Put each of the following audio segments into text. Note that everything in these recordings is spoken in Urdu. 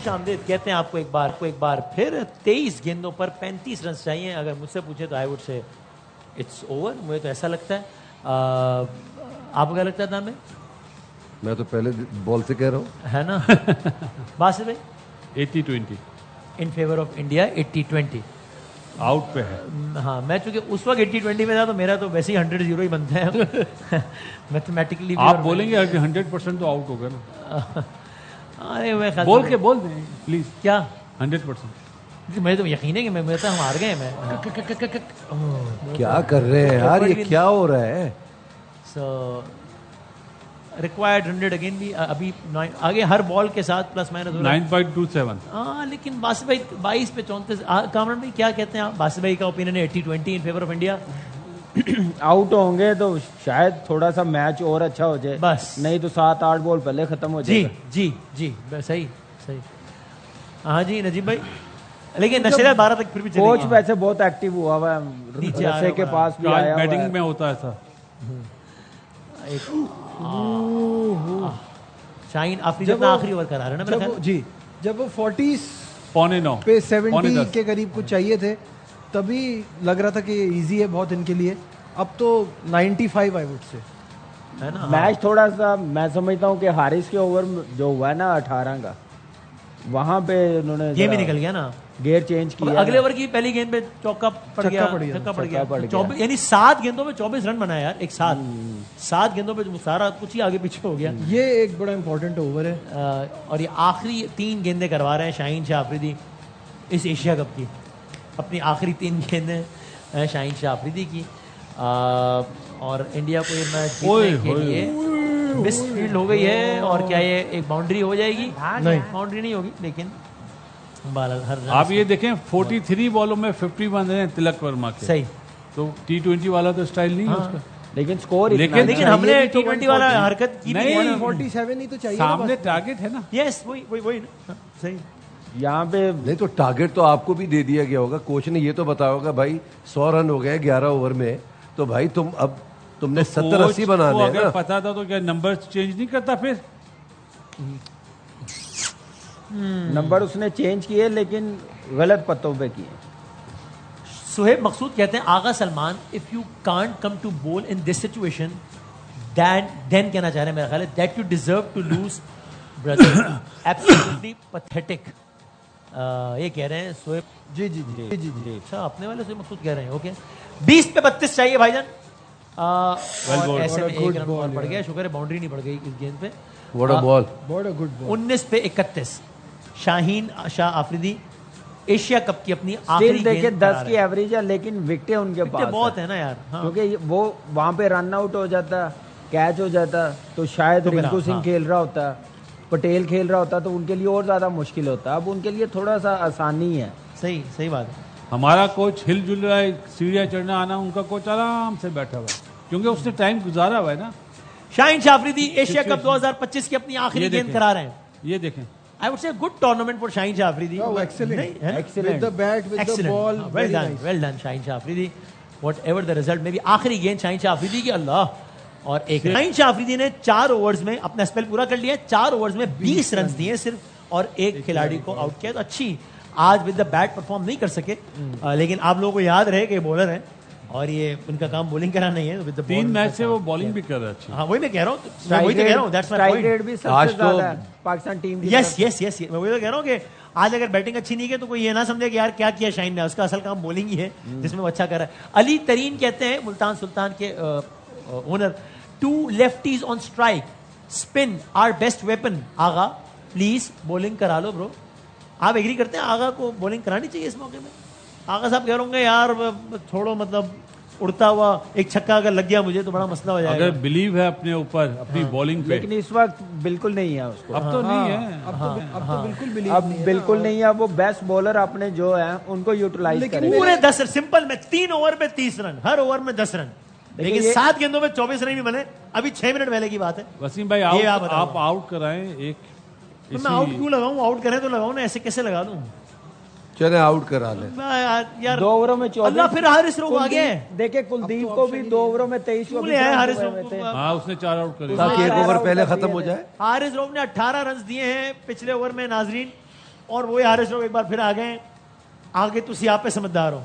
خوش آمدید کہتے ہیں آپ کو ایک بار پھر 23 گیندوں پر 35 رنز چاہیے. اگر مجھ سے پوچھے تو I would say it's over. مجھے تو ایسا لگتا ہے. آپ کو کیا لگتا ہے تھا؟ میں تو پہلے بال سے کہہ رہا ہوں ہے نا. باسط بھائی 80-20 in favour of India. 80-20 out پہ ہے. ہاں میں چونکہ اس وقت 80-20 میں تھا تو میرا تو ویسے ہی 100-0 ہی بنتا ہے میتھمیٹکلی. آپ بولیں گے کہ 100% تو آؤٹ ہوگا نا. بول دیں پلیز. کیا 100%؟ مجھے تو یقین ہے کہ میں تو ہم ہار گئے ہیں. کیا کر رہے ہیں یار, یہ کیا ہو رہا ہے؟ سو ریکوائرڈ 100 اگین بھی ابھی آگے ہر بال کے ساتھ پلس مائنس 9.27. ہاں لیکن باسط بھائی 22 پہ 34. کامران بھائی کیا کہتے ہیں آپ؟ باسط بھائی کا اوپینین ہے 80-20 in favour of India. Out ہوں گے تو شاید تھوڑا سا میچ اور اچھا ہو جائے, بس نہیں تو 7-8 بال پہلے ختم ہو جائے. جی صحیح. ہاں جی نجیب بھائی, لیکن نشریات 12 تک پھر بھی کوچ ویسے بہت ایکٹیو ہوا ہوا ہے, رسے کے پاس بھی آیا ہوا ہے. بیٹنگ میں ہوتا ہے ایسا. شاہین آفریدی اپنا آخری اوور کرا رہے ہیں نا جی. جب وہ 40 9 پہ 70 کے قریب کچھ چاہیے تھے تبھی لگ رہا تھا کہ ایزی ہے بہت ان کے لیے. اب تو 95 آئی وڈ سے ہے نا. میچ تھوڑا سا میں سمجھتا ہوں کہ حارث کے اوور جو ہوا ہے نا 18 کا, وہاں پہ انہوں نے گیم ہی نکل گیا نا, گیئر چینج کیا. اگلے اوور کی پہلی گیند پہ چوکا پڑ گیا, یعنی 7 گیندوں میں 24 رن بنایا یار ایک ساتھ. 7 گیندوں پہ سارا کچھ ہی آگے پیچھے ہو گیا. یہ ایک بڑا امپورٹنٹ اوور ہے. اور یہ آخری 3 گیندیں کروا رہے ہیں شاہین شاہ آفریدی اس ایشیا کپ کی. اپنی آخری 3 گیندیں شاہین شاہ آفریدی کی, اور انڈیا کو یہ میچ جیتنے کے لیے مس فیلڈ ہو گئی ہے. اور کیا یہ ایک باؤنڈری ہو جائے گی؟ نہیں, باؤنڈری نہیں ہوگی, لیکن آپ یہ دیکھیں 43 بالوں میں 51 ہیں تلک ورما کے. صحیح. تو T20 والا تو اسٹائل نہیں ہے اس کا, لیکن سکور لیکن ہم نے T20 والا حرکت کی نہیں. 47 ہی تو چاہیے, سامنے ٹارگٹ ہے نا. یس وہی صحیح. یہاں پہ نہیں تو ٹارگٹ تو آپ کو بھی دے دیا گیا ہوگا. کوچ نے یہ تو بتایا ہوگا بھائی 100 رن ہو گئے 11 اوور میں, تو بھائی تم نے 70-80 بنا دیا. اگر پتا تھا تو کیا نمبر چینج نہیں کرتا؟ پھر نمبر اس نے چینج کیے لیکن غلط پتوں پہ کیے. سہیب مقصود کہتے ہیں Agha Salman if you can't come to bowl in this situation then کہنا چاہ رہے ہیں میرا خیال ہے that you deserve to lose brother. Absolutely pathetic. یہ کہہ رہے ہیں سہیب. جی. اچھا اپنے والے سہیب مقصود کہہ رہے ہیں. اوکے 20 پہ 32 چاہیے بھائی جان. اور ایسے میں 1 رن بال پڑ گیا. شکر ہے باؤنڈری نہیں پڑ گئی اس گیند پہ. واٹ اے بال. 19 پہ 31 شاہین شاہ آفریدی ایشیا کپ کی اپنی آخری دیکھیں 10 کی ایوریج ہے, لیکن وکٹیں ان کے پاس بہت ہے نا یار. کیونکہ وہ وہاں پہ رن آؤٹ ہو جاتا, کیچ ہو جاتا, تو شاید رنکو سنگھ کھیل رہا ہوتا, پٹیل کھیل رہا ہوتا, تو ان کے لیے اور زیادہ مشکل ہوتا. اب ان کے لیے تھوڑا سا آسانی ہے. صحیح بات ہے. ہمارا کوچ ہل جل رہا ہے, سیڑھیاں چڑھنا آنا, ان کا کوچ آرام سے بیٹھا ہوا ہے کیونکہ اس نے ٹائم گزارا ہوا ہے نا. شاہین شاہ آفریدی ایشیا کپ 2025 کی اپنی آخری گیند کرا رہے ہیں. یہ دیکھیں I would say a good tournament for Shaheen Shah Afridi. Oh, excellent. With the bat, with the ball. Well done Shaheen Shah Afridi. Whatever the result may be, آخری گیند شاہین شاہ آفریدی کی. اللہ. اور ایک شاہین شاہ آفریدی نے 4 اوورز میں اپنا اسپیل پورا کر لیا. 4 اوورز میں 20 رنز دیے صرف, اور ایک کھلاڑی کو آؤٹ کیا. تو اچھی آج ود دا بیٹ پرفارم نہیں کر سکے, لیکن آپ لوگوں کو یاد رہے کہ بولر ہیں اور یہ ان کا کام بولنگ کرانا نہیں ہے. 3 میچ سے وہ بالنگ بھی کر رہا ہے. ہاں وہی میں کہہ رہا ہوں, دیٹس مائی پوائنٹ. ریٹ بھی سب سے زیادہ ہے پاکستان ٹیم کی. یس میں وہی تو کہہ رہا ہوں کہ آج اگر بیٹنگ اچھی نہیں کی تو کوئی یہ نہ سمجھے کہ یار کیا کیا شاہین نے, اس کا اصل کام بولنگ ہی ہے جس میں وہ اچھا کر رہا ہے. علی ترین کہتے ہیں ملتان سلطان کے owner, 2 lefties on strike, spin are best weapon. Agha please bowling کرا لو برو. آپ ایگری کرتے ہیں آغا کو بولنگ کرانی چاہیے اس موقع میں؟ آغا صاحب کہہ رہے ہوں گے یار چھوڑو, مطلب اڑتا ہوا ایک چھکا اگر لگ گیا مجھے تو بڑا مسئلہ ہو جائے گا. اگر بلیو ہے اپنے اوپر اپنی بالنگ پہ, لیکن اس وقت بالکل نہیں ہے اس کو. اب تو نہیں ہے, اب تو بالکل نہیں ہے. وہ بیسٹ بولر اپنے جو ہیں ان کو یوٹیلائز کریں. پورے 10 سمپل میں 3 اوور میں 30 رن, ہر اوور میں 10 رن, لیکن 7 گیندوں میں 24 رن بھی بنے. ابھی 6 منٹ پہلے کی بات ہے. وسیم بھائی آپ آؤٹ کرائیں ایک. میں آؤٹ کیوں لگاؤں؟ آؤٹ کریں تو لگاؤں نا, ایسے کیسے لگا دوں؟ چلے آؤٹ کرا لیں یار. 2 اووروں میں 24. اللہ پھر حارث روف آ گئے. دیکھیں کلدیپ کو بھی 2 اووروں میں 23 ہاں اس نے 4 آؤٹ کرے تاکہ 1 اوور پہلے ختم ہو جائے. حارث روف نے 18 رنز دیے ہیں پچھلے اوور میں. ناظرین اور وہی حارث روف ایک بار پھر آ گئے. آگے تسی آپ پہ سمجھدار ہو.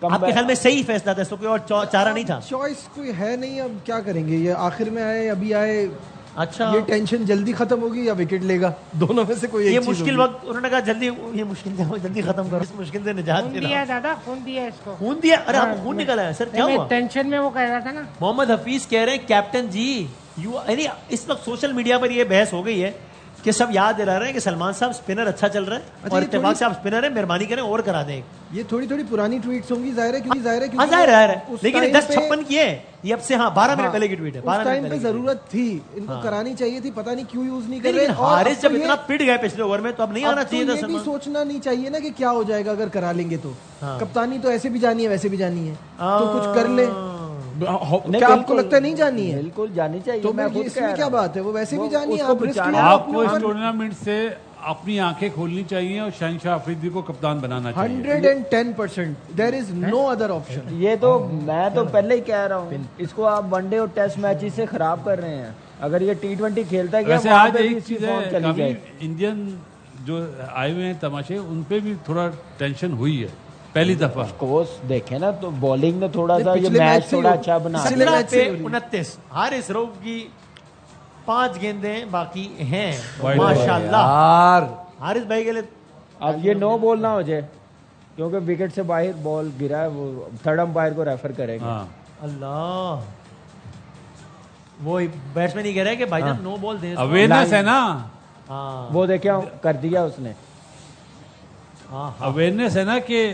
آپ کے خیال میں صحیح فیصلہ تھا, اس کو کوئی اور چارہ نہیں تھا؟ چوائس کوئی ہے نہیں, اب کیا کریں گے. یہ آخر میں آئے, ابھی آئے, اچھا یہ ٹینشن جلدی ختم ہوگی یا وکٹ لے گا, دونوں میں سے کوئی ایک یہ چیز مشکل ہوگی. وقت انہوں نے کہا جلدی, یہ مشکل تھا جلدی ختم کرو, اس مشکل سے نجات خون دلاؤ. دیا دادا, خون دیا اس کو. خون دیا؟ ارے آپ کو خون نکلا ہے سر, کیا ہوا؟ ٹینشن میں وہ کہہ رہا تھا نا. محمد حفیظ کہہ رہے ہیں کیپٹن جی یعنی اس وقت سوشل میڈیا پر یہ بحث ہو گئی ہے کہ سب یاد دلا رہے ہیں کہ سلمان صاحب اسپنر اچھا چل رہا ہے اور اتفاق سے آپ اسپنر ہیں, مہربانی کریں اور کرا دیں. یہ تھوڑی تھوڑی پرانی ٹویٹس ہوں گی, ظاہر ہے, کیونکہ ظاہر ہاں ظاہر ہے, اس لیکن ٹائم 10:56 کی ہے یہ, اب سے 12 منٹ پہلے کی ٹویٹ ہے. اس ٹائم پہ ضرورت تھی, ان کو کرانی چاہیے تھی, پتہ نہیں کیوں یوز نہیں کر رہے. لیکن حارث جب اتنا پٹ گئے پچھلے اوور میں تو اب نہیں آنا چاہیے تھا. یہ بھی سوچنا نہیں چاہیے نا کہ کیا ہو جائے گا اگر کرا لیں گے تو. کپتانی تو ایسے بھی جانی ہے ویسے بھی جانی ہے, تو کچھ کر لیں. کیا آپ کو لگتا ہے نہیں جانی ہے؟ بالکل جانی چاہیے. تو اس میں کیا بات ہے, وہ ویسے بھی جانی ہے. آپ کو اس ٹورنامنٹ سے اپنی آنکھیں کھولنی چاہیے اور شہنشاہ آفریدی کو کپتان بنانا چاہیے. 110%. There is no other option. یہ تو میں تو پہلے ہی کہہ رہا ہوں, اس کو آپ ون ڈے اور ٹیسٹ میچز سے خراب کر رہے ہیں. اگر یہ T20 کھیلتا ہے ویسے آج ایک چیز ہے, انڈین جو آئے ہوئے ہیں تماشے, ان پہ بھی تھوڑا ٹینشن ہوئی ہے پہلی دفعہ. کوس دیکھیں نا تو بالنگ نے تھوڑا سا یہ میچ تھوڑا اچھا بنا. 17/29 حارث روف کی 5 گیندیں باقی ہیں ماشاءاللہ. حارث بھائی کے لیے اب یہ نو بال نہ ہو جائے کیونکہ وکٹ سے باہر بال گرا ہے, وہ تھرڈ امپائر کو ریفر کرے گا. اللہ, وہ بیٹسمین ہی کہہ رہا ہے کہ بھائی جان نو بال دیں. اویئرنیس ہے نا, وہ دیکھیں کر دیا اس نے. اویئرنیس ہے نا کہ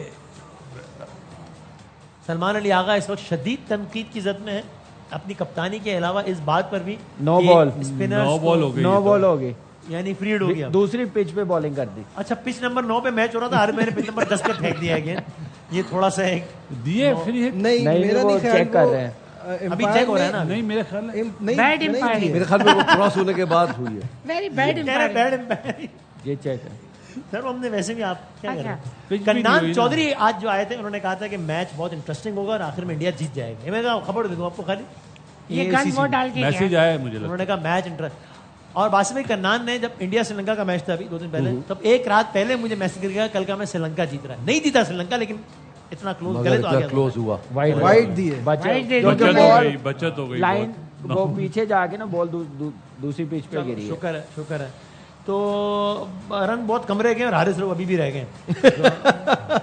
سلمان علی آغا اس وقت شدید تنقید کی زد میں ہے اپنی کپتانی کے علاوہ اس بات پر بھی. نو بال ہو گئی, یعنی فریڈ ہو گیا. دوسری پچ پہ بالنگ کر دی. اچھا پچ نمبر 9 پہ میچ ہو رہا تھا, ہر میں نے پچ نمبر 10 پہ پھینک دیا اگین. یہ تھوڑا سا ایک دیے فری ہٹ نہیں, میرا نہیں خیال, چیک کر رہے ہیں ابھی چیک ہو رہا ہے نا. نہیں میرے خیال میں بیڈ امپائرنگ, میرے خیال میں وہ کراس ہونے کے بعد ہوئی ہے. Very bad umpiring. یہ چیک ہے سر. ہم نے ویسے بھی آپ کیا کر رہے ہیں, کنان چودھری آج جو آئے تھے انہوں نے کہا تھا کہ میچ بہت انٹرسٹنگ ہوگا اور آخر میں انڈیا جیت جائے گا. میں کہا خبر دے دوں آپ کو, خالی یہ گن وہ ڈال کے میسج آیا ہے مجھے. انہوں نے کہا میچ انٹرسٹ. اور باسم بھائی کنان نے جب انڈیا سری لنکا کا میچ تھا ابھی 2 دن پہلے, تب ایک رات پہلے مجھے میسج کر گیا کل کا میں سری لنکا جیت رہا ہے. نہیں جیتا سری لنکا, لیکن اتنا کلوز گلے تو آ گیا, کلوز ہوا. وائٹ دی ہے, بچت ہو گئی. لائن وہ پیچھے جا کے نا بال دوسری پچ پہ گری. شکر ہے. تو رن بہت کم رہ گئے اور حارث روف ابھی بھی رہ گئے,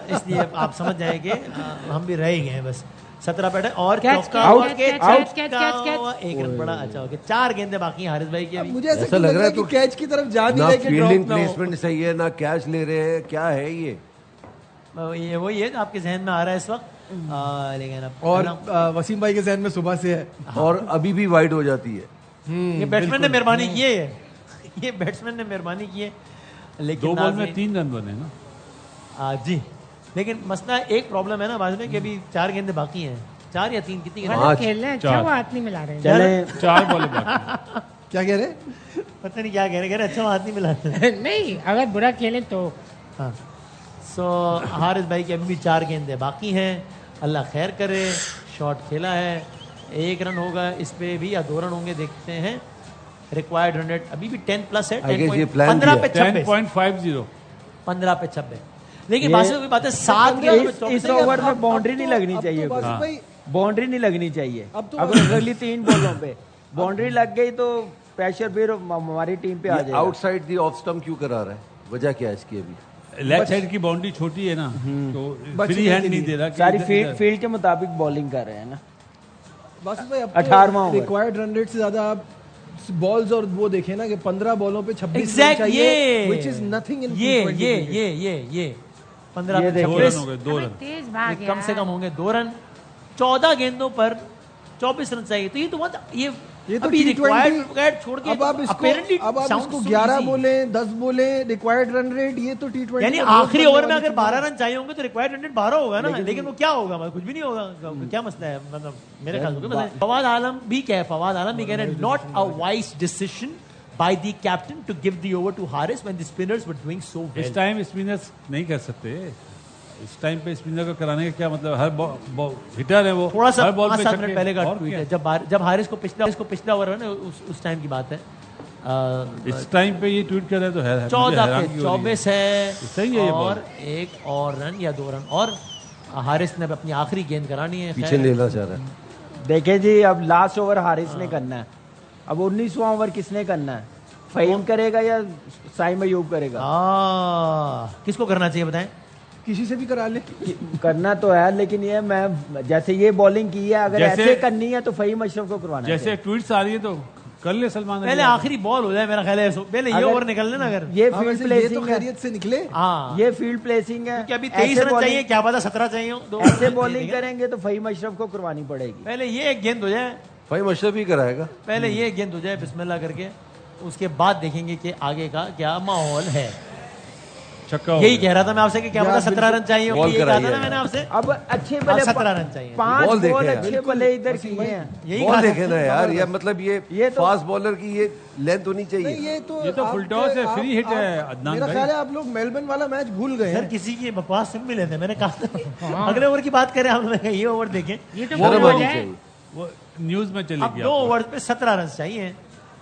اس لیے آپ سمجھ جائیں کہ ہم بھی رہ ہی گئے. بس 17 بیٹ ہے اور ایک رن بڑا اچھا ہو گیا. 4 گیندیں باقی ہیں حارث بھائی کی. مجھے ایسا لگ رہا ہے کہ کیچ کی طرف جا نہیں رہے کہ فیلڈنگ پلیسمنٹ صحیح ہے نہ کیچ لے رہے ہیں, کیا ہے یہ وہی ہے آپ کے ذہن میں آ رہا ہے اس وقت. لیکن اور وسیم بھائی کے ذہن میں صبح سے ہے, اور ابھی بھی وائڈ ہو جاتی ہے. یہ بیٹسمین نے مہربانی کی ہے, یہ بیٹسمین نے مہربانی کی ہے. لیکن 2 بال میں 3 رن بنے نا جی. لیکن مسئلہ ایک پرابلم ہے نا بعد میں کہ ابھی 4 گیندیں باقی ہیں, 4 یا 3 کتنی کھیل رہے ہیں. اچھا وہ ہاتھ نہیں ملا رہے ہیں. چلیں 4 بال باقی. کیا کہہ رہے, پتہ نہیں کیا کہہ رہے, اچھا ہاتھ نہیں ملاتے. نہیں اگر برا کھیلیں تو. سو حارث بھائی کی ابھی بھی 4 گیندیں باقی ہیں. اللہ خیر کرے, شاٹ کھیلا ہے, 1 رن ہوگا اس پہ بھی یا 2 رن ہوں گے, دیکھتے ہیں. ریکوائرڈ 100 ابھی بھی 10+ ہے, 15 پہ 10.50. 15 پہ 26. لیکن بات ہے 7 اس اوور میں باؤنڈری نہیں لگنی چاہیے, باؤنڈری نہیں لگنی چاہیے. اگر اگلی 3 بالوں پہ باؤنڈری لگ گئی تو پریشر پھر ہماری ٹیم پہ آ جائے گا. Outside the off stump کیوں کرا رہا ہے, وجہ کیا ہے اس کی؟ ابھی لیگ سائڈ کی باؤنڈری چھوٹی ہے نا, تو فری ہینڈ نہیں دے رہا. ساری فیلڈ کے مطابق بالنگ کر رہے ہیں نا. بس بھائی 18واں ریکوائرڈ رن ریٹ سے زیادہ آپ بالز اور وہ دیکھیں نا کہ 15 بالوں پہ 26 رن چاہیے, which is nothing in یہ 15 پہ 2 رن تیز بھاگ کم سے کم ہوں گے 2 رن. 14 گیندوں پر 24 رن چاہیے. تو یہ تو یہ تو ریکوائرڈ چھوڑ کے اب آپ اس کو 11 بولیں 10 بولیں ریکوائرڈ رن ریٹ, یہ تو T20 یعنی آخری اوور میں اگر 12 رن چاہیے ہوں گے تو ریکوائرڈ رن ریٹ 12 ہوگا نا. لیکن وہ کیا ہوگا, کچھ بھی نہیں ہوگا. کیا مسئلہ ہے, مطلب میرے خیال سے فواد عالم بھی کہہ رہے ہیں not a wise decision by the captain to give the over to Haris when the spinners were doing so well. اس ٹائم اسپنرز نہیں کر سکتے. اس ٹائم پہ اسپنر کو کرانے کا کیا مطلب, ہر ہٹر ہے وہ, تھوڑا سا ہر بال 5-7 منٹ پہلے کا ٹویٹ ہے جب حارث کو پچھلا اوور ہے نا اس ٹائم کی بات ہے. اس ٹائم پہ یہ ٹویٹ کر رہے تو ہے 14 پہ 24 ہے صحیح ہے یہ اور ایک اور رن یا 2 رن اور حارث نے اپنی آخری گیند کرانی ہے. پیچھے لینا چاہ رہا ہے. دیکھیں جی اب لاسٹ اوور حارث نے کرنا ہے. اب 19واں اوور کس نے کرنا ہے؟ فہیم کرے گا یا سائم ایوب کرے گا؟ کس کو کرنا چاہیے بتائیں؟ کسی سے بھی کرا لے. کرنا تو ہے لیکن یہ میں جیسے یہ بالنگ کی ہے اگر ایسے کرنی ہے تو فہیم اشرف کو کروانا ہے. جیسے ٹویٹس آ رہی ہے تو کر لے سلمان. پہلے آخری بال ہو جائے میرا خیال ہے پہلے یہ اوور نکل لے نا. اگر یہ فیلڈ پلیسنگ خیریت سے نکلے یہ فیلڈ پلیسنگ ہے کہ ابھی 23 رن چاہیے کیا پتا 17 چاہیے. ایسے بالنگ کریں گے تو فہیم اشرف کو کروانی پڑے گی. پہلے یہ ایک گیند ہو جائے, فہیم اشرف ہی کرائے گا. پہلے یہ گیند ہو جائے بسم اللہ کر کے, اس کے بعد دیکھیں گے کہ آگے کا کیا ماحول ہے. یہی کہہ رہا تھا میں آپ سے کہ کیا پتا 17 رن چاہیے. یہی کہا تھا نا میں نے آپ سے. اب اچھے بلے 17 رن چاہیے. 5 بال اچھے بلے ادھر کیے ہیں. بال دیکھے نا یار, یہ مطلب یہ فاسٹ بالر کی یہ لینتھ ہونی چاہیے. یہ تو فل ٹاس ہے, فری ہٹ ہے عدنان میرا بھائی. خیال ہے آپ لوگ میلبرن والا میچ بھول گئے سر ہیں. کسی کی بکواس سن بھی لیتے. میں نے کہا تھا اگلے اوور کی بات کریں ہم. یہ اوور دیکھیں, یہ تو شرم بول آنی ہے. چاہیے. وہ نیوز میں چلے اب گی. 2 اوور پہ 17 رن چاہیے.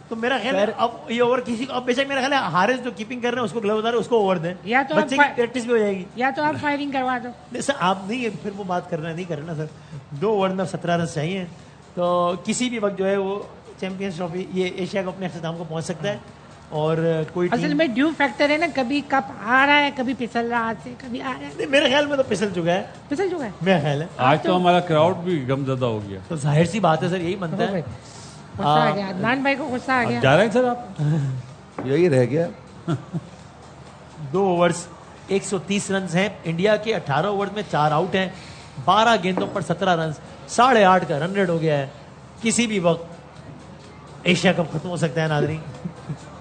تو میرا خیال ہے اب یہ اوور کسی کو, اب بے شک میرا خیال ہے حارث جو کیپنگ کر رہے ہیں اس کو گلو اتارے, اس کو اوور دیں, یا تو بچے کی پریکٹس بھی ہو جائے گی. یا تو آپ فائرنگ کروا دو. سر آپ نہیں پھر وہ بات کرنا نہیں کرنا سر. 2 اوور میں 17 رن چاہیے تو کسی بھی وقت جو ہے وہ چیمپئنز ٹرافی یہ ایشیا کپ اپنے اختتام کو پہنچ سکتا ہے. اور کوئی اصل میں ڈیو فیکٹر ہے نا, کبھی کپ آ رہا ہے کبھی پھسل رہا ہاتھ سے, کبھی آ رہا ہے. میرے خیال میں تو پھسل چکا ہے. پھسل چکا ہے میرا خیال ہے آج تو ہمارا کراؤڈ بھی غم زدہ ہو گیا. تو ظاہر سی بات ہے سر, یہی بنتا ہے. غصہ آ گیا عدنان بھائی کو, غصہ آ گیا. جا رہے ہیں سر آپ؟ یہی رہ گیا. 2 اوورز 130 رنز ہیں انڈیا کے. 18 اوور میں 4 آؤٹ ہیں. 12 گیندوں پر 17 رنز. 8.5 کا رن ریٹ ہو گیا ہے. کسی بھی وقت ایشیا کپ ختم ہو سکتا ہے ناظرین.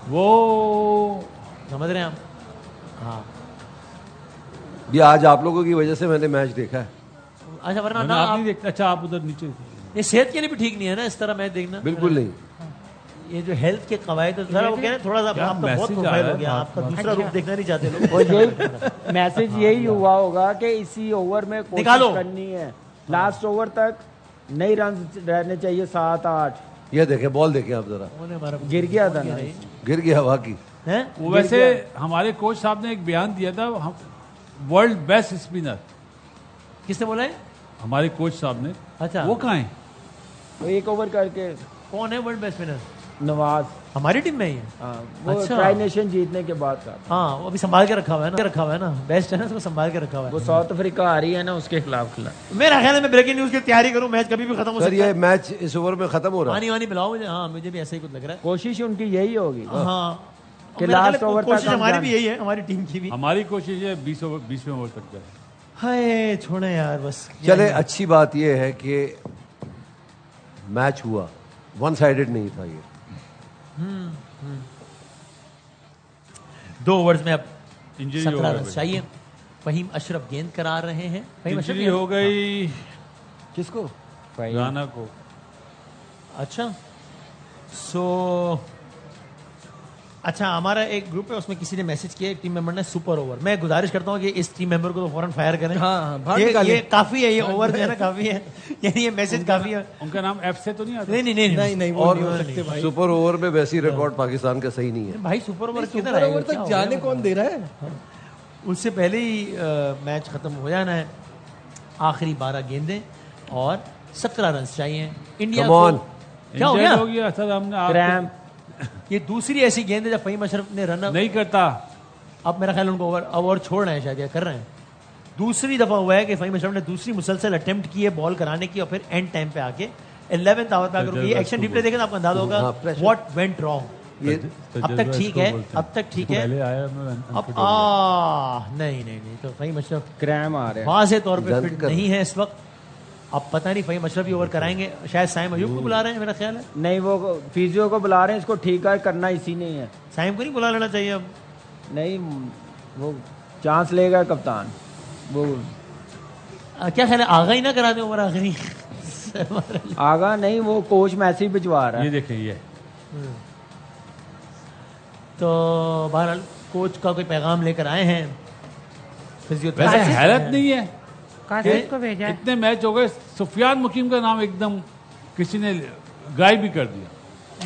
وہ سمجھ رہے ہیں آپ؟ ہاں یہ آج آپ لوگوں کی وجہ سے میں نے میچ دیکھا ہے. اچھا ورنہ آپ نا نہیں دیکھتے. اچھا آپ ادھر نیچے. یہ صحت کے لیے بھی ٹھیک نہیں ہے نا اس طرح میچ دیکھنا. بالکل نہیں. یہ جو ہیلتھ کے قواعد ذرا وہ کہہ رہے ہیں تھوڑا سا آپ کا بہت پروفائل ہو گیا, آپ کا دوسرا روپ دیکھنا نہیں چاہتے لوگ. اور یہی میسج یہی ہوا ہوگا کہ اسی اوور میں کوشش کرنی ہے, لاسٹ اوور تک نئی رنز رہنے چاہیے 7-8. یہ دیکھیں بال دیکھیں آپ ذرا, گر گیا تھا نا, گر گیا ہوا کی. وہ ویسے ہمارے کوچ صاحب نے ایک بیان دیا تھا, ورلڈ بیسٹ اسپنر. کس نے بولا ہے؟ ہمارے کوچ صاحب نے. اچھا وہ کہاں ہیں؟ وہ 1 اوور کر کے. کون ہے ورلڈ بیسٹ اسپنر؟ نواز. ہماری ٹیم میں ہی ہے. وہ ٹرائی نیشن جیتنے کے بعد کا. ہاں وہ ابھی سنبھال کے رکھا ہوا ہے نا, بیسٹ ہے نا, اس کو سنبھال کے رکھا ہوا ہے. وہ ساؤتھ افریقہ آ رہی ہے نا, اس کے خلاف کھلا. میرا خیال ہے میں بریکنگ نیوز کی تیاری کروں, میچ کبھی بھی ختم ہو سر سکتا ہے. یہ میچ اس اوور میں ختم ہو رہا ہے. پانی پلاؤ مجھے. ہاں مجھے بھی ایسا ہی کچھ لگ رہا ہے. کوشش ان کی یہی ہوگی ہاں کہ لاسٹ اوور کوشش ہماری بھی یہی ہے, ہماری ٹیم کی بھی. ہماری کوشش ہے 20ویں اوور تک جائے. ہائے چھوڑیں یار بس. چلے اچھی بات یہ ہے کہ میچ ہوا, 1 سائیڈڈ نہیں تھا یہ. 2 اوورز میں اب انجری 17 رن چاہیے. فہیم اشرف گیند کرا رہے ہیں. فہیم اشرف انجری ہو گئی کس کو؟ رانا کو. اچھا اچھا ہمارا ایک گروپ ہے, اس میں کسی نے میسج کیا, ایک ٹیم ممبر نے سپر اوور. میں گزارش کرتا ہوں کہ اس ٹیم ممبر کو تو فوراً فائر کریں. یہ کافی ہے, یہ اوور جو ہے نا کافی ہے, یعنی یہ میسج کافی ہے. ان کا نام ایف سے تو نہیں آتا؟ نہیں. اور سپر اوور میں ویسی ریکارڈ پاکستان کا صحیح نہیں ہے بھائی. سپر اوور سپر اوور تک جانے کون دے رہا ہے؟ اس سے پہلے ہی میچ ختم ہو جانا ہے. آخری 12 گیندیں اور 17 رنز چاہیے انڈیا کو. کیا ہو گیا سر؟ ہم نے یہ دوسری ایسی گیند ہے جب فہیم اشرف نے رن نہیں کرتا. اب میرا خیال ان کو اوور چھوڑ رہے ہیں, شاید یا کر رہے ہیں. دوسری دفعہ ہوا ہے کہ فہیم اشرف نے دوسری مسلسل اٹمپٹ کی ہے بال کرانے کی, اور پھر اینڈ ٹائم پہ آ کے 11ویں اوور پہ اگر یہ ایکشن ریپلے دیکھیں تو آپ کو اندازہ ہوگا واٹ وینٹ رانگ. اب تک ٹھیک ہے, اب تک ٹھیک ہے. اب نہیں تو فہیم اشرف کریم آ رہے ہیں, واضح طور پہ فٹ نہیں ہے اس وقت. اب پتہ نہیں فہیم اشرف بھی اوور کرائیں گے. شاید سائم ایوب کو بلا رہے ہیں میرا خیال ہے. نہیں وہ فیزیو کو بلا رہے ہیں, اس کو ٹھیک کرنا اسی نہیں ہے. سائم کو نہیں بلا لینا چاہیے اب. نہیں وہ چانس لے گا کپتان. وہ کیا خیال ہے آگا ہی نہ کرا دیں اوور آخری؟ آگا نہیں, وہ کوچ میسج بھجوا رہا ہے. یہ دیکھیں یہ تو بہرحال کوچ کا کوئی پیغام لے کر آئے ہیں. ویسے حیرت نہیں ہے کو بھیجا ہے. اتنے میچ ہو گئے, سفیان مقیم کا نام ایک دم کسی نے غائب بھی کر دیا.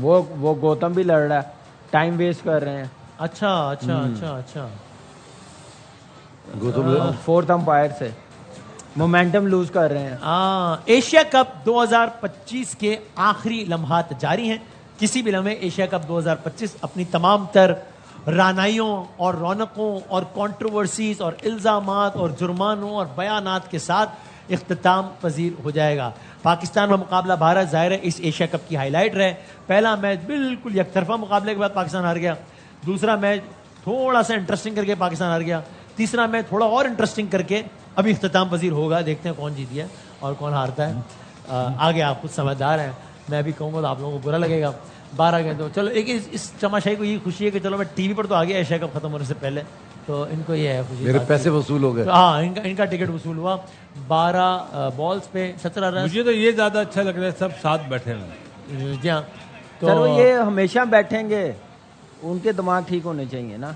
وہ گوتم بھی لڑ رہا ہے, ٹائم ویسٹ کر رہے ہیں. اچھا اچھا اچھا اچھا گوتم 4th امپائر سے مومنٹم لوز کر رہے ہیں. ایشیا کپ 2025 کے آخری لمحات جاری ہیں. کسی بھی لمحے ایشیا کپ 2025 اپنی تمام تر رانائیوں اور رونقوں اور کنٹروورسیز اور الزامات اور جرمانوں اور بیانات کے ساتھ اختتام پذیر ہو جائے گا. پاکستان کا مقابلہ بھارت ظاہر ہے اس ایشیا کپ کی ہائی لائٹ رہے. پہلا میچ بالکل یک طرفہ مقابلے کے بعد پاکستان ہار گیا. دوسرا میچ تھوڑا سا انٹرسٹنگ کر کے پاکستان ہار گیا. تیسرا میچ تھوڑا اور انٹرسٹنگ کر کے ابھی اختتام پذیر ہوگا. دیکھتے ہیں کون جیتی ہے اور کون ہارتا ہے. آگے آپ خود سمجھدار ہیں, میں بھی کہوں گا تو آپ لوگوں کو برا لگے گا. 12 گیندوں. چلو ایک اس چماشائی کو یہ خوشی ہے کہ چلو میں ٹی وی پر تو آ گیا ایشیا کپ ختم ہونے سے پہلے, تو ان کو یہ ہے خوشی. میرے پیسے وصول ہو گئے. ہاں ان کا ٹکٹ وصول ہوا. 12 بالز پہ 17 رن. مجھے تو یہ زیادہ اچھا لگ رہا ہے سب ساتھ بیٹھے ہوئے. جی ہاں, چلو یہ ہمیشہ بیٹھیں گے, ان کے دماغ ٹھیک ہونے چاہیے نا,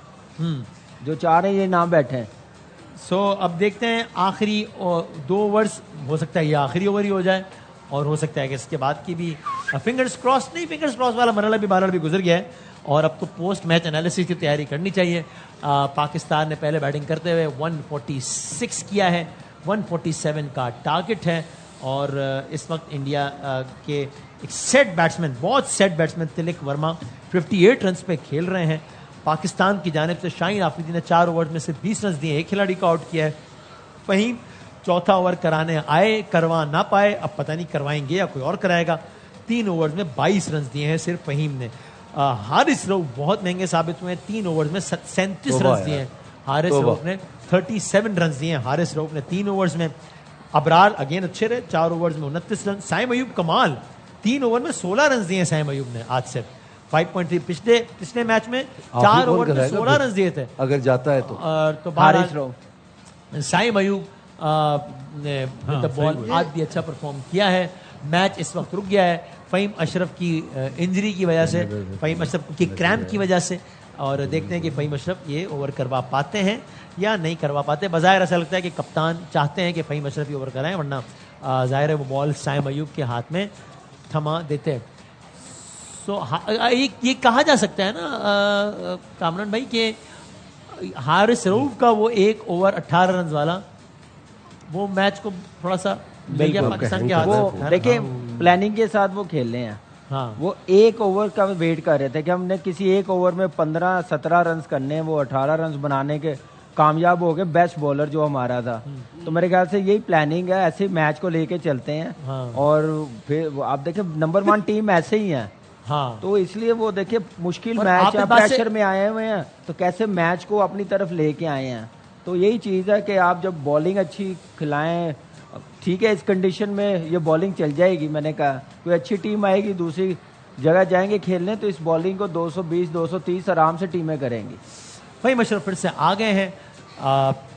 جو چاہ رہے ہیں یہ نہ بیٹھیں. سو اب دیکھتے ہیں آخری 2 اوورز, ہو سکتا ہے یہ آخری اوور ہی ہو جائے اور ہو سکتا ہے کہ اس کے بعد کی بھی فنگرز کراس نہیں, فنگرز کراس والا مرحلہ بھی بہرحال بھی گزر گیا ہے اور اب تو پوسٹ میچ انالیسس کی تیاری کرنی چاہیے. پاکستان نے پہلے بیٹنگ کرتے ہوئے 146 کیا ہے, 147 کا ٹارگٹ ہے اور اس وقت انڈیا کے ایک سیٹ بیٹسمین, بہت سیٹ بیٹسمین تلک ورما 58 رنز پہ کھیل رہے ہیں. پاکستان کی جانب سے شاہین آفریدی نے 4 اوور میں سے 20 رنز دیے, ایک کھلاڑی کو آؤٹ کیا ہے. فہیم چوتھا اوور کرانے آئے, کروا نہ پائے, اب پتہ نہیں کروائیں گے یا کوئی اور کرائے گا. 3 اوورز میں 22 رنز دیے ہیں صرف فہیم نے. حارث رؤف بہت مہنگے ثابت ہوئے ہیں, 3 اوورز میں 37 رنز دیے ہیں حارث رؤف نے. 37 رنز دیے ہیں حارث رؤف نے 3 اوورز میں. ابرار اگین اچھے رہے, 4 اوورز میں 29 رن. سائم ایوب کمال, 3 اوور میں 16 رنز دیے ہیں سائم ایوب نے آج سے. 5.3 پچھلے میچ میں 4 اوور میں 16 رنز دیے تھے اگر جاتا ہے تو حارث رؤف. سائم ایوب نے بال آج بھی اچھا پرفارم کیا ہے. میچ اس وقت رک گیا ہے فہیم اشرف کی انجری کی وجہ سے, فہیم اشرف کی کریمپ کی وجہ سے, اور دیکھتے ہیں کہ فہیم اشرف یہ اوور کروا پاتے ہیں یا نہیں کروا پاتے. بظاہر ایسا لگتا ہے کہ کپتان چاہتے ہیں کہ فہیم اشرف یہ اوور کرائیں, ورنہ ظاہر ہے وہ بال سائم ایوب کے ہاتھ میں تھما دیتے. سو یہ کہا جا سکتا ہے نا کامران بھائی کہ حارث رؤف کا وہ 1 اوور 18 رنز والا وہ میچ کو تھوڑا سا پاکستان کے ہاتھ میں. دیکھیں پلاننگ کے ساتھ وہ کھیل رہے ہیں. ہاں, وہ 1 اوور کا ویٹ کر رہے تھے کہ ہم نے کسی 1 اوور میں 15-17 رنز کرنے ہیں, وہ 18 رنز بنانے کے کامیاب ہو گئے. بیسٹ بولر جو ہمارا تھا, تو میرے خیال سے یہی پلاننگ ہے, ایسے میچ کو لے کے چلتے ہیں. اور پھر آپ دیکھیں نمبر 1 ٹیم ایسے ہی ہیں, تو اس لیے وہ دیکھیں مشکل میچ ہے, پریشر میں آئے ہوئے ہیں, تو کیسے میچ کو اپنی طرف لے کے آئے ہیں. تو یہی چیز ہے کہ آپ جب بالنگ اچھی کھلائیں, ٹھیک ہے اس کنڈیشن میں یہ بالنگ چل جائے گی. میں نے کہا کوئی اچھی ٹیم آئے گی دوسری جگہ جائیں گے کھیلنے, تو اس بالنگ کو 220-230 آرام سے ٹیمیں کریں گی. فہیم اشرف پھر سے آ گئے ہیں,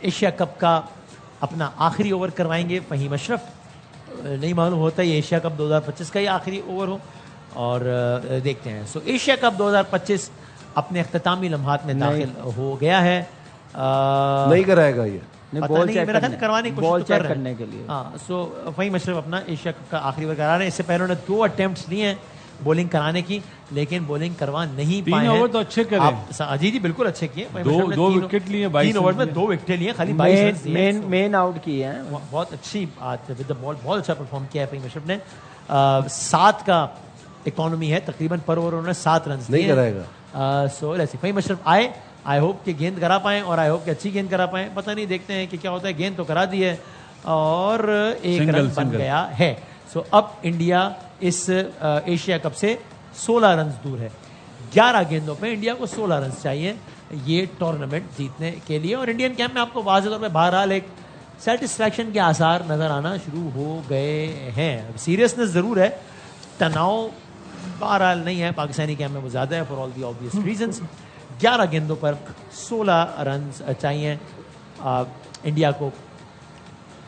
ایشیا کپ کا اپنا آخری اوور کروائیں گے فہیم اشرف. نہیں معلوم ہوتا یہ ایشیا کپ 2025 کا ہی آخری اوور ہو, اور دیکھتے ہیں. سو ایشیا کپ 2025 اپنے اختتامی لمحات میں داخل ہو گیا ہے. نہیں کرائے گا یہ, کروانے کی کوشش کرنے کے لیے. ہاں, سو فہیم اشرف اپنا ایشیا کپ کا آخری اوور کرا رہے ہیں. اس سے پہلے انہوں نے 2 اٹیمپٹس لیے ہیں بولنگ کرانے کی, لیکن بولنگ کروا نہیں پائے ہیں. 3 اوور تو اچھے کرے, جی بالکل اچھے کیے. 2 وکٹ لیے, 3 اوور میں 2 وکٹیں لیے, خالی 22 رنز دیے, مین آؤٹ کیے ہیں. بہت اچھی بات ہے, ود دا بال بہت اچھا پرفارم کیا ہے فہیم اشرف نے. 7 کا اکانومی ہے تقریباً پر اوور, انہوں نے 7 رنز نہیں کرائے گا. سو ایسی فہیم اشرف آئے, آئی ہوپ کہ گیند کرا پائیں, اور آئی ہوپ کہ اچھی گیند کرا پائیں. پتہ نہیں, دیکھتے ہیں کہ کیا ہوتا ہے. گیند تو کرا دی ہے اور 1 رن بن گیا ہے. سو اب انڈیا اس ایشیا کپ سے 16 رنز دور ہے. 11 گیندوں پہ انڈیا کو 16 رنز چاہیے یہ ٹورنامنٹ جیتنے کے لیے. اور انڈین کیمپ میں آپ کو واضح طور پہ بہرحال ایک سیٹسفیکشن کے آثار نظر آنا شروع ہو گئے ہیں. سیریسنس ضرور ہے, تناؤ بہرحال نہیں ہے پاکستانی کیمپ میں, وہ زیادہ ہے for all the above reasons. 11 گیندوں پر 16 رنز چاہیے انڈیا کو.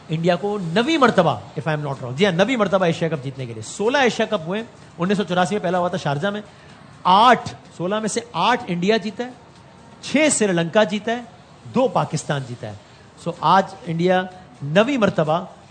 انڈیا کو 9ویں مرتبہ, if I am not wrong, جی ہاں 9ویں مرتبہ ایشیا کپ جیتنے کے لیے. 16 ایشیا کپ ہوئے, 1984 میں پہلا ہوا تھا شارجہ میں. 16 میں سے 8 انڈیا جیتا ہے, 6 سری لنکا جیتا ہے, 2 پاکستان جیتا ہے. سو آج انڈیا 9ویں مرتبہ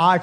8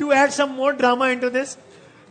To add some more drama into this,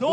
2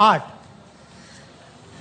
8।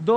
2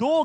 2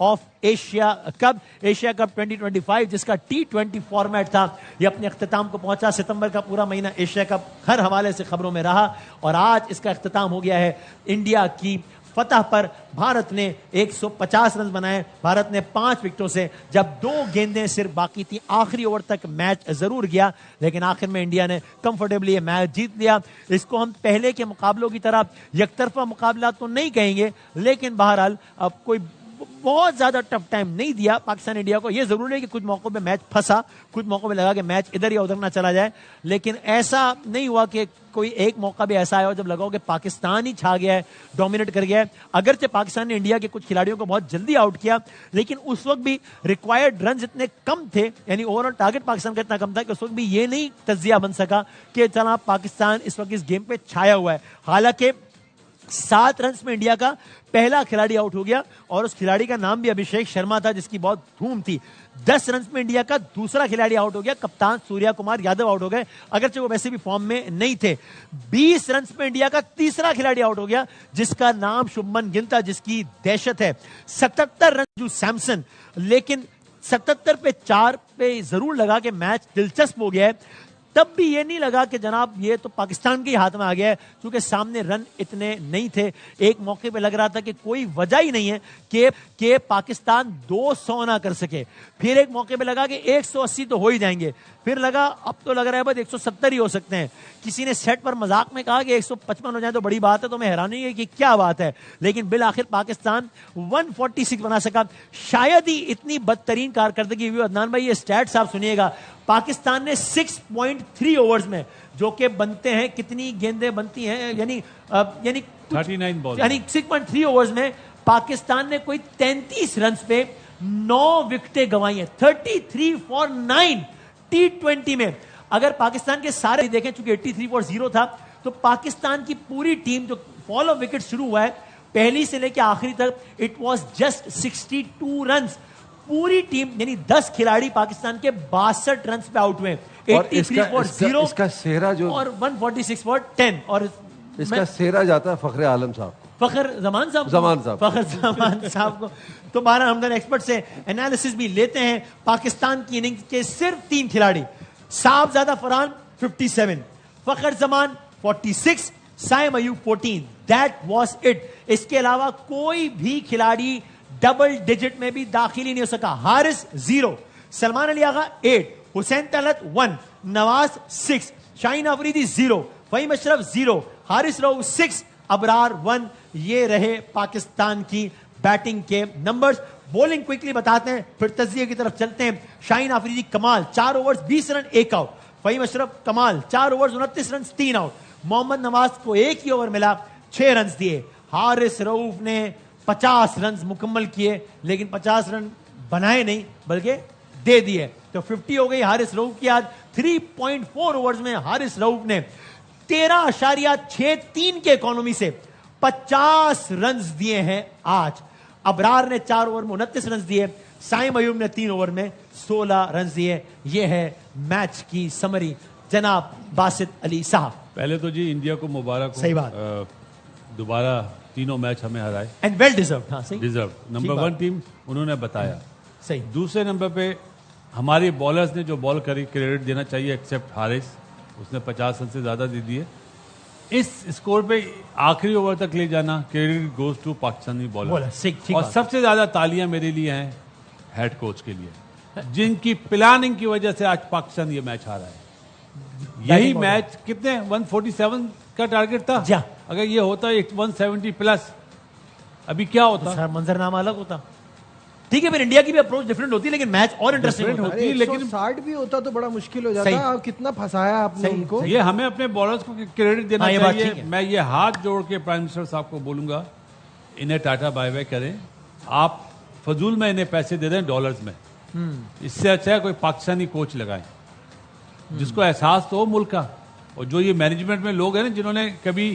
of Asia cup 2025 جس کا T20 فارمیٹ تھا یہ اپنے اختتام کو پہنچا. ستمبر کا پورا مہینہ ایشیا کپ ہر حوالے سے خبروں میں رہا اور آج اس کا اختتام ہو گیا ہے. انڈیا کی فتح پر بھارت نے 150 رنز بنائے. بھارت نے 5 وکٹوں سے جب 2 گیندیں صرف باقی تھی آخری اوور تک میچ ضرور گیا لیکن آخر میں انڈیا نے کمفرٹیبلی یہ میچ جیت لیا. اس کو ہم پہلے کے مقابلوں کی طرح یک طرفہ مقابلہ تو نہیں کہیں گے لیکن بہرحال اب کوئی بہت زیادہ ٹف ٹائم نہیں دیا پاکستان انڈیا کو. یہ ضرور ہے کہ کچھ موقعوں پہ میچ پھنسا, کچھ موقعوں پہ لگا کہ میچ ادھر یا ادھر نہ چلا جائے لیکن ایسا نہیں ہوا کہ کوئی ایک موقع بھی ایسا آیا جب لگا ہو کہ پاکستان ہی چھا گیا ہے, ڈومینیٹ کر گیا ہے. اگرچہ پاکستان نے انڈیا کے کچھ کھلاڑیوں کو بہت جلدی آؤٹ کیا لیکن اس وقت بھی ریکوائرڈ رنز اتنے کم تھے, یعنی اوور آل ٹارگٹ پاکستان کا اتنا کم تھا کہ اس وقت بھی یہ نہیں تجزیہ بن سکا کہ چلا پاکستان اس وقت اس گیم پہ چھایا ہوا ہے. حالانکہ 7 رنز میں انڈیا کا پہلا کھلاڑی آؤٹ ہو گیا اور اس کھلاڑی کا نام بھی ابھیشیک شرما تھا جس کی بہت دھوم تھی. 10 رنز میں انڈیا کا دوسرا کھلاڑی آؤٹ ہو گیا, کپتان سوریا کمار یادو آؤٹ ہو گئے اگرچہ وہ ویسے بھی فارم میں نہیں تھے. 20 رنز میں انڈیا کا تیسرا کھلاڑی آؤٹ ہو گیا جس کا نام شبمن گل تھا جس کی دہشت ہے. 77 رنز جو سیمسن, لیکن 77 پہ 4 پہ ضرور لگا کہ میچ دلچسپ ہو گیا ہے. تب بھی یہ نہیں لگا کہ جناب یہ تو پاکستان کے ہاتھ میں آ گیا ہے کیونکہ سامنے رن اتنے نہیں تھے. ایک موقع پہ لگ رہا تھا کہ کوئی وجہ ہی نہیں ہے کہ پاکستان 200 نہ کر سکے. پھر ایک موقع پہ لگا کہ 180 تو ہو ہی جائیں گے, پھر لگا اب تو لگ رہا ہے بس 170 ہی ہو سکتے ہیں. کسی نے سیٹ پر مذاق میں کہا کہ 155 ہو جائیں تو بڑی بات ہے, تو میں حیرانی ہے کہ کیا بات ہے, لیکن بالآخر پاکستان 146 بنا سکا. شاید ہی اتنی بدترین کارکردگی ہوئی. عدنان بھائی یہ سٹیٹس آپ سنیے گا, پاکستان نے 6.3 اوورز میں جو کہ بنتے ہیں کتنی گیندیں بنتی ہیں یعنی 39 بال, یعنی 6.3 اوورز میں پاکستان نے کوئی 33 رنز پہ 9 وکٹیں گنوائی ہیں. 33 for 9 T20 میں. اگر پاکستان کے سارے دیکھیں چونکہ 83 for 0 تھا تو پاکستان کی پوری ٹیم جو فال آف وکٹ شروع ہوا ہے پہلی سے لے کے آخری تک اٹ واز جسٹ 62 رنز. پوری ٹیم یعنی 10 کھلاڑی پاکستان کے 62 رنز پہ آؤٹ ہوئے, 83 for 0 اس کا سہرا جو اور 146 for 10. اور اس کا سہرا جاتا ہے فخر عالم صاحب, فخر زمان صاحب فخر زمان صاحب کو. تو 12 ہمدن ایکسپرٹ سے انالیسس بھی لیتے ہیں پاکستان کی اننگز کے صرف 3 کھلاڑی. صاحبزادہ Farhan 57, Fakhar Zaman 46, Saim Ayub 14. That was it. اس کے علاوہ کوئی بھی کھلاڑی ڈبل ڈیجٹ میں بھی داخل ہی نہیں ہو سکا. حارث 0, سلمان علی آغا 8, حسین طلعت 1, نواز 6, شاہین آفریدی 0, فہیم اشرف 0, حارث رؤوف 6, ابرار 1. یہ رہے پاکستان کی بیٹنگ کے نمبرز. بولنگ کوئکلی بتاتے ہیں پھر تجزیے کی طرف چلتے ہیں. شاہین آفریدی کمال 4 اوورز 20 رن 1 آؤٹ. فہیم اشرف کمال 4 اوورز 29 رنز 3 آؤٹ. محمد نواز کو 1 ہی اوور ملا 6 رنز دیے. حارث رؤوف نے 50 رنز مکمل کیے لیکن 50 رن بنائے نہیں بلکہ دے دیے, تو 50 ہو گئی حارث رؤوف کی. آج 3.4 اوورز میں حارث رؤوف نے 13.63 کے اکانومی سے 50 رنز دیے ہیں آج. ابرار نے 4 اوور میں 29 رنز دیے, سائم ایوب نے 3 اوور میں 16 رنز دیے. یہ ہے میچ کی سمری. جناب باسط علی صاحب, پہلے تو جی انڈیا کو مبارک ہو, صحیح بات, دوبارہ تینوں میچ ہمیں ہرائے اینڈ ویل ڈیزروڈ. ہاں صحیح, ڈیزرو. نمبر 1 ٹیم انہوں نے بتایا. صحیح. دوسرے نمبر پہ ہماری بالرز نے جو بال کری کریڈٹ دینا چاہیے ایکسیپٹ حارث, اس نے 50 رن سے زیادہ دے دیے. اس اسکور پہ آخری اوور تک لے جانا credit goes to Pakistani bowler. اور سب سے زیادہ تالیاں میرے لیے ہیں ہیڈ کوچ کے لیے جن کی پلاننگ کی وجہ سے آج پاکستان یہ میچ ہارا ہے. یہی میچ کتنے 147 کا ٹارگٹ تھا, اگر یہ ہوتا 170 پلس ابھی کیا ہوتا, منظر نامہ الگ ہوتا. ٹھیک ہے, پھر انڈیا کی بھی اپروچ ڈفرنٹ ہوتی ہے لیکن میچ اور انٹرسٹنگ ہوتی ہے. لیکن 60 بھی ہوتا تو بڑا مشکل ہو جاتا. آپ کتنا پھنسایا آپ نے ان کو. یہ ہمیں اپنے بالرز کو کریڈٹ دینا چاہیے. میں یہ ہاتھ جوڑ کے پرائم منسٹر صاحب کو بولوں گا انہیں ٹاٹا بائی بائی کریں. آپ فضول میں انہیں پیسے دے دیں ڈالرز میں, اس سے اچھا ہے کوئی پاکستانی کوچ لگائیں جس کو احساس تو ہو ملک کا. اور جو یہ مینجمنٹ میں لوگ ہیں نا جنہوں نے کبھی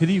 3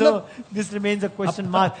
So this remains a question mark.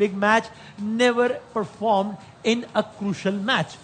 big match, never performed in a crucial match.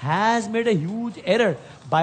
has made a huge error by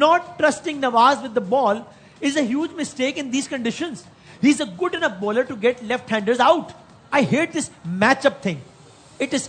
not trusting Nawaz with the ball is a huge mistake in these conditions. He's a good enough bowler to get left-handers out. I hate this matchup thing. It is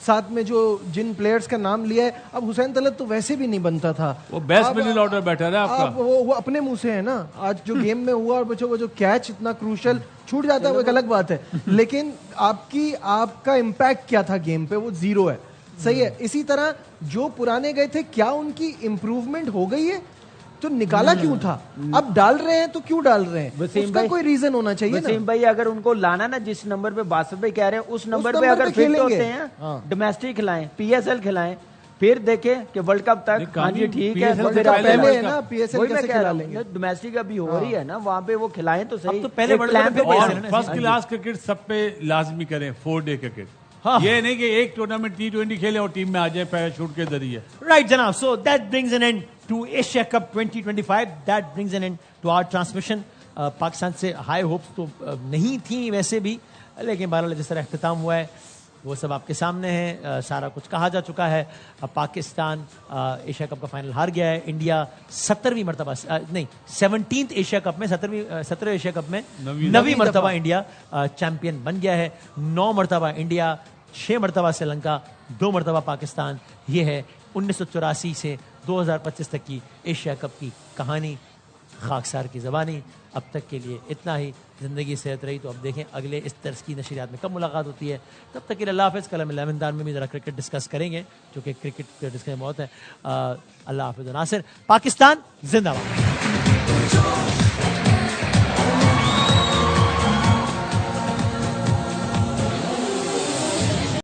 ساتھ میں جو جن پلیئرز کا نام لیا ہے. اب حسین طلعت تو ویسے بھی نہیں بنتا تھا, وہ بیسٹ مڈل آرڈر بیٹھا ہے آپ کا. وہ اپنے منہ سے ہے نا, آج جو گیم میں ہوا, اور بچوں وہ جو کیچ اتنا کروشل چھوٹ جاتا ہے وہ ایک الگ بات ہے, لیکن آپ کا امپیکٹ کیا تھا گیم پہ, وہ زیرو ہے. صحیح ہے. اسی طرح جو پرانے گئے تھے, کیا ان کی امپروومنٹ ہو گئی ہے؟ تو نکالا کیوں تھا؟ اب ڈال رہے ہیں تو کیوں ڈال رہے ہیں؟ اس کا کوئی ریزن ہونا چاہیے نا. وسیم بھائی اگر ان کو لانا نا, جس نمبر پہ باسط بھائی کہہ رہے ہیں اس نمبر پہ اگر فٹ ہوتے ہیں, ڈومیسٹک کھلائیں, پی ایس ایل کھلائیں, پھر دیکھیں کہ ورلڈ کپ تک ہاں جی ٹھیک ہے, پہلے ہے نا پی ایس ایل کیسے کھلا لیں گے؟ ڈومیسٹک ابھی ہو رہی ہے نا, وہاں پہ وہ کھلائیں تو صحیح. تو پہلے فرسٹ کلاس کرکٹ سب پہ لازمی کریں, 4 ڈے کرکٹ. یہ نہیں کہ ایک ٹورنامنٹ T20 کھیلے اور ٹیم میں آ جائے پیراشوٹ کے ذریعے. Right جناب, so that brings an end to Asia Cup 2025. That brings an end to our transmission. Pakistan سے ہائی ہوپس تو نہیں تھیں ویسے بھی, لیکن بہرحال جس طرح اختتام ہوا ہے وہ سب آپ کے سامنے ہے, سارا کچھ کہا جا چکا ہے. پاکستان ایشیا کپ کا فائنل ہار گیا ہے. انڈیا 17ویں مرتبہ نہیں 17th ایشیا کپ میں 17ویں ایشیا کپ میں 9ویں مرتبہ انڈیا چیمپئن بن گیا ہے. 9 مرتبہ انڈیا, 6 مرتبہ سری لنکا, 2 مرتبہ پاکستان. یہ ہے 1984 سے 2025 تک کی ایشیا کپ کی کہانی. خاکسار کی زبانی. اب تک کے لیے اتنا ہی. زندگی صحت رہی تو اب دیکھیں اگلے اس طرز کی نشریات میں کب ملاقات ہوتی ہے. تب تک کے لیے اللہ حافظ. کل ہم میدان میں بھی ذرا کرکٹ ڈسکس کریں گے, جو کہ کرکٹ ڈسکس بہت ہے. اللہ حافظ. ناصر, پاکستان زندہ باد.